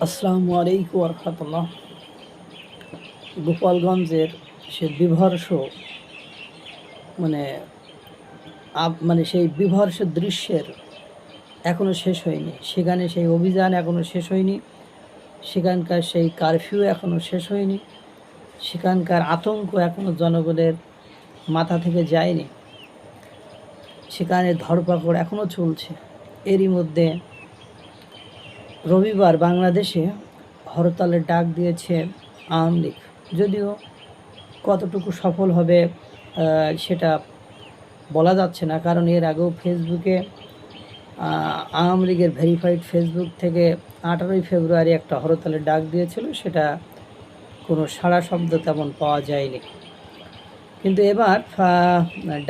আসসালামু আলাইকুম রহমতুল্লাহ। গোপালগঞ্জের সে বিভৎস মানে মানে সেই বিভৎস দৃশ্যের এখনও শেষ হয়নি। সেখানে সেই অভিযান এখনও শেষ হয়নি, সেখানকার সেই কারফিউ এখনও শেষ হয়নি, সেখানকার আতঙ্ক এখনও জনগণের মাথা থেকে যায়নি। সেখানে ধরপাকড় এখনও চলছে। এরই মধ্যে রবিবার বাংলাদেশে হরতালের ডাক দিয়েছে আওয়ামী লীগ। যদিও কতটুকু সফল হবে সেটা বলা যাচ্ছে না, কারণ এর আগেও ফেসবুকে আওয়ামী লীগের ভেরিফাইড ফেসবুক থেকে 18ই ফেব্রুয়ারি একটা হরতালের ডাক দিয়েছিল, সেটা কোনো সাড়া শব্দ তেমন পাওয়া যায়নি। কিন্তু এবার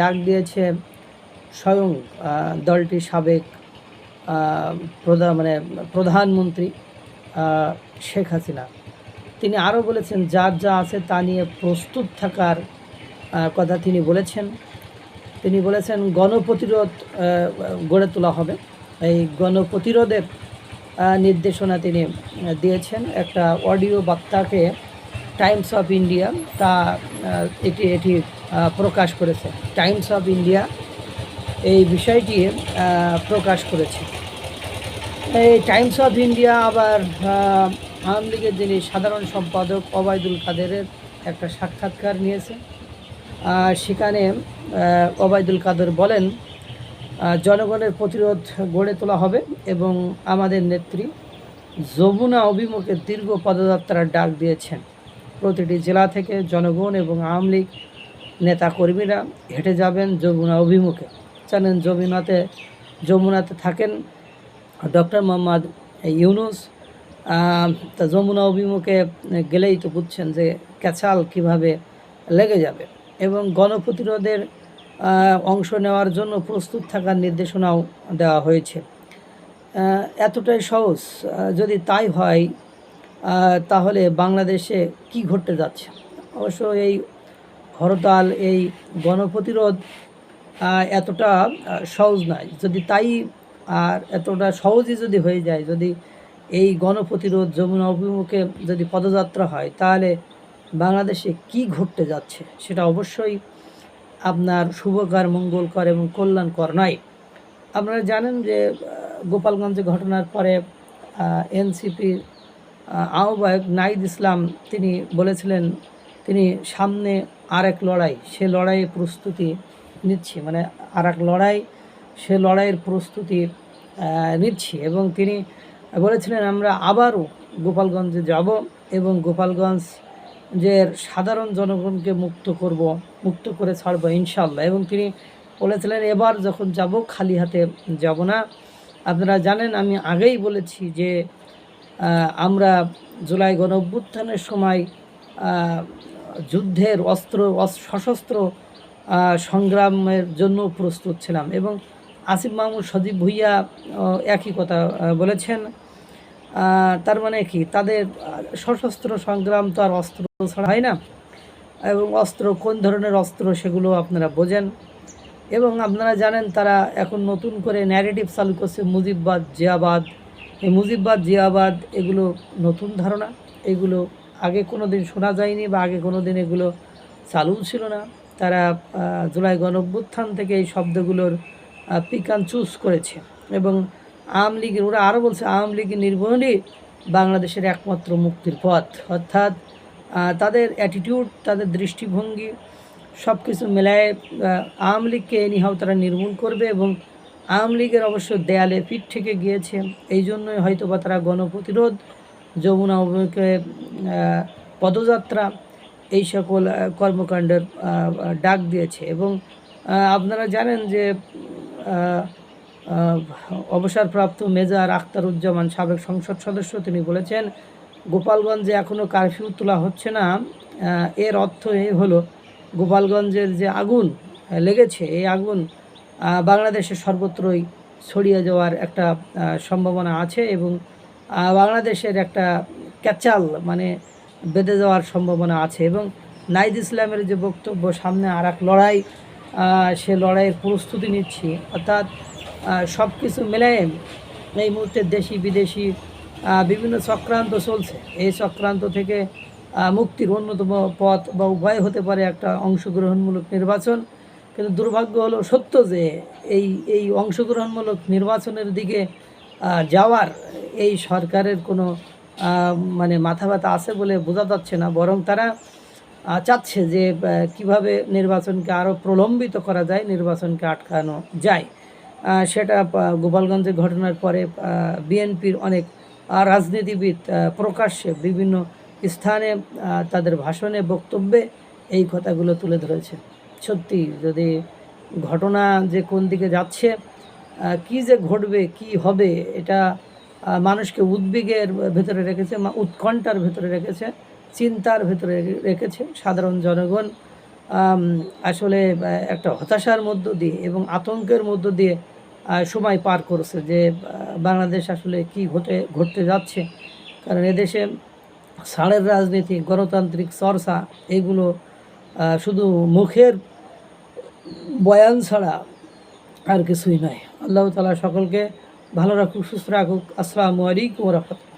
ডাক দিয়েছে স্বয়ং দলটির সাবেক প্রধানমন্ত্রী শেখ হাসিনা। তিনি আরও বলেছেন যার যা আছে তা নিয়ে প্রস্তুত থাকার কথা তিনি বলেছেন। তিনি বলেছেন গণপ্রতিরোধ গড়ে তোলা হবে। এই গণপ্রতিরোধের নির্দেশনা তিনি দিয়েছেন। একটা অডিও বার্তাকে টাইমস অফ ইন্ডিয়া এটি প্রকাশ করেছে। টাইমস অফ ইন্ডিয়া এই বিষয়টি প্রকাশ করেছে। এই টাইমস অফ ইন্ডিয়া আবার আওয়ামী লীগের যিনি সাধারণ সম্পাদক ওবায়দুল কাদেরের একটা সাক্ষাৎকার নিয়েছে। সেখানে ওবায়দুল কাদের বলেন জনগণের প্রতিরোধ গড়ে তোলা হবে এবং আমাদের নেত্রী যমুনা অভিমুখে দীর্ঘ পদযাত্রার ডাক দিয়েছেন। প্রতিটি জেলা থেকে জনগণ এবং আওয়ামী লীগ নেতাকর্মীরা হেঁটে যাবেন যমুনা অভিমুখে। জানেন যমুনাতে থাকেন ডক্টর মোহাম্মদ ইউনুস। তা যমুনা অভিমুখে গেলেই তো বুঝছেন যে ক্যাচাল কিভাবে লেগে যাবে। এবং গণপ্রতিরোধের অংশ নেওয়ার জন্য প্রস্তুত থাকার নির্দেশনাও দেওয়া হয়েছে। এতটাই সহজ। যদি তাই হয় তাহলে বাংলাদেশে কি ঘটতে যাচ্ছে? অবশ্য এই হরতাল, এই গণপ্রতিরোধ এতটা সহজ নয়। যদি তাই আর এতটা সহজই যদি হয়ে যায়, যদি এই গণপ্রতিরোধ যমুনা অভিমুখে যদি পদযাত্রা হয়, তাহলে বাংলাদেশে কি ঘটতে যাচ্ছে সেটা অবশ্যই আপনার শুভকর, মঙ্গলকর এবং কল্যাণকর নয়। আপনারা জানেন যে গোপালগঞ্জে ঘটনার পরে এনসিপির আহ্বায়ক নাহিদ ইসলাম তিনি বলেছিলেন তিনি সামনে আরেক লড়াই, সে লড়াইয়ের প্রস্তুতি নিচ্ছি, মানে আরেক লড়াই, সে লড়াইয়ের প্রস্তুতি নিচ্ছি। এবং তিনি বলেছিলেন আমরা আবারও গোপালগঞ্জে যাব এবং গোপালগঞ্জের সাধারণ জনগণকে মুক্ত করে ছাড়বো ইনশাল্লাহ। এবং তিনি বলেছিলেন এবার যখন যাব খালি হাতে যাব না। আপনারা জানেন আমি আগেই বলেছি যে আমরা জুলাই গণঅভ্যুত্থানের সময় যুদ্ধের সশস্ত্র সংগ্রামের জন্য প্রস্তুত ছিলাম। এবং আসিফ মাহমুদ সজীব ভুইয়া একই কথা বলেছেন। তার মানে কি, তাদের সশস্ত্র সংগ্রাম তো আর অস্ত্র ছাড়া হয় না। এবং অস্ত্র কোন ধরনের অস্ত্র সেগুলো আপনারা বোঝেন। এবং আপনারা জানেন তারা এখন নতুন করে ন্যারেটিভ চালু করছে মুজিববাদ জিয়াবাদ। এই মুজিববাদ জিয়াবাদ এগুলো নতুন ধারণা, এগুলো আগে কোনো দিন শোনা যায়নি বা আগে কোনো দিন এগুলো চালু ছিল না। তারা জুলাই গণঅভ্যুত্থান থেকে এই শব্দগুলোর পিক অ্যান্ড চুজ করেছে। এবং আওয়ামী লীগের, ওরা আরও বলছে আওয়ামী লীগের নির্বাহনই বাংলাদেশের একমাত্র মুক্তির পথ। অর্থাৎ তাদের অ্যাটিটিউড, তাদের দৃষ্টিভঙ্গি সব কিছু মেলায় আওয়ামী লীগকে এনিহাও তারা নির্মূল করবে। এবং আওয়ামী লীগের অবশ্য দেয়ালে পিঠ থেকে গিয়েছে, এই জন্যই হয়তো বা তারা গণপ্রতিরোধ, যমুনা অভিমুখে পদযাত্রা, এই সকল কর্মকাণ্ডের ডাক দিয়েছে। এবং আপনারা জানেন যে অবসরপ্রাপ্ত মেজর আখতারুজ্জামান সাবেক সংসদ সদস্য তিনি বলেছেন গোপালগঞ্জে এখনও কারফিউ তোলা হচ্ছে না। এর অর্থ এই হলো গোপালগঞ্জের যে আগুন লেগেছে, এই আগুন বাংলাদেশের সর্বত্রই ছড়িয়ে যাওয়ার একটা সম্ভাবনা আছে এবং বাংলাদেশের একটা ক্যাচাল মানে বেঁধে যাওয়ার সম্ভাবনা আছে। এবং নাহিদ ইসলামের যে বক্তব্য সামনে আর এক লড়াই, সে লড়াইয়ের প্রস্তুতি নিচ্ছি, অর্থাৎ সব কিছু মিলে এই মুহূর্তে দেশি বিদেশি বিভিন্ন চক্রান্ত চলছে। এই চক্রান্ত থেকে মুক্তির অন্যতম পথ বা উপায় হতে পারে একটা অংশগ্রহণমূলক নির্বাচন। কিন্তু দুর্ভাগ্য হলো সত্য যে এই অংশগ্রহণমূলক নির্বাচনের দিকে যাওয়ার এই সরকারের কোনো মানে মাথা ব্যথা আছে বলে বোঝা যাচ্ছে না। বরং তারা চাচ্ছে যে কীভাবে নির্বাচনকে আরও প্রলম্বিত করা যায়, নির্বাচনকে আটকানো যায়। সেটা গোপালগঞ্জের ঘটনার পরে বিএনপির অনেক রাজনীতিবিদ প্রকাশ্যে বিভিন্ন স্থানে তাদের ভাষণে, বক্তব্যে এই কথাগুলো তুলে ধরেছে। সত্যি যদি ঘটনা যে কোন দিকে যাচ্ছে, কী যে ঘটবে, কি হবে, এটা মানুষকে উদ্বেগের ভেতরে রেখেছে, উৎকণ্ঠার ভেতরে রেখেছে, চিন্তার ভেতরে রেখেছে। সাধারণ জনগণ আসলে একটা হতাশার মধ্য দিয়ে এবং আতঙ্কের মধ্য দিয়ে সময় পার করছে যে বাংলাদেশ আসলে কি ঘটতে যাচ্ছে। কারণ এদেশে ছাড়ের রাজনীতি, গণতান্ত্রিক চর্চা এগুলো শুধু মুখের বয়ান ছাড়া আর কিছুই নয়। আল্লাহ তাআলা সকলকে ভালো রাখুক, সুস্থ রাখুক। আসসালামু আলাইকুম ওয়া রাহমাতুল্লাহ।